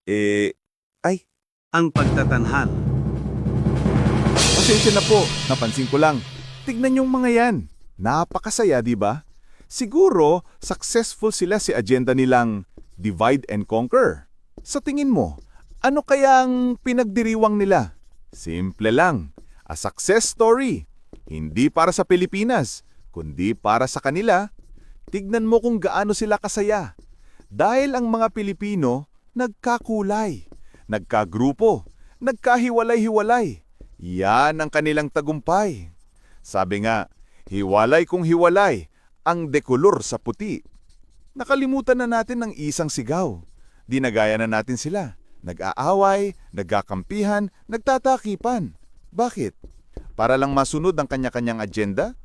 Eh, ay, Ang pagtatanhal. Pasensya na po, napansin ko lang. Tignan yung mga yan. Napakasaya, di ba? Siguro, successful sila si agenda nilang divide and conquer. Sa tingin mo, ano kayang pinagdiriwang nila? Simple lang, a success story. Hindi para sa Pilipinas, kundi para sa kanila. Tignan mo kung gaano sila kasaya. Dahil ang mga Pilipino nagkakulay, nagkagrupo, nagkahiwalay-hiwalay. Yan ang kanilang tagumpay. Sabi nga, hiwalay kung hiwalay, ang dekolor sa puti. Nakalimutan na natin ang isang sigaw. Dinagaya na natin sila. Nag-aaway, nagkakampihan, nagtatakipan. Bakit? Para lang masunod ang kanya-kanyang agenda?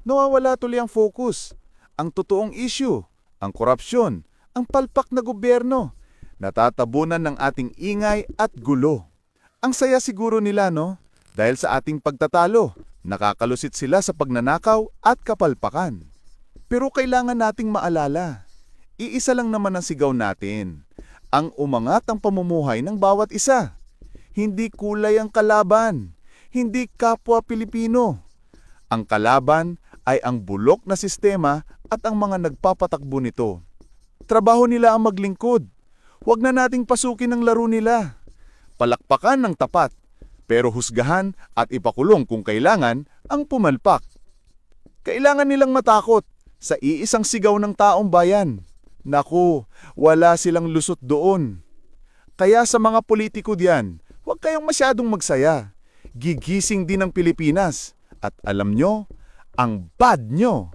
Nawawala tuloy ang focus. Ang totoong issue, ang korupsyon, ang palpak na gobyerno. Natatabunan ng ating ingay at gulo. Ang saya siguro nila, no? Dahil sa ating pagtatalo, nakakalusit sila sa pagnanakaw at kapalpakan. Pero kailangan nating maalala, iisa lang naman ang sigaw natin. Ang umangat ang pamumuhay ng bawat isa. Hindi kulay ang kalaban, hindi kapwa Pilipino. Ang kalaban ay ang bulok na sistema at ang mga nagpapatakbo nito. Trabaho nila ang maglingkod. Huwag na nating pasukin ang laro nila. Palakpakan ng tapat, pero husgahan at ipakulong kung kailangan ang pumalpak. Kailangan nilang matakot sa iisang sigaw ng taong bayan. Naku, wala silang lusot doon. Kaya sa mga politiko diyan, huwag kayong masyadong magsaya. Gigising din ang Pilipinas. At alam nyo, ang bad nyo.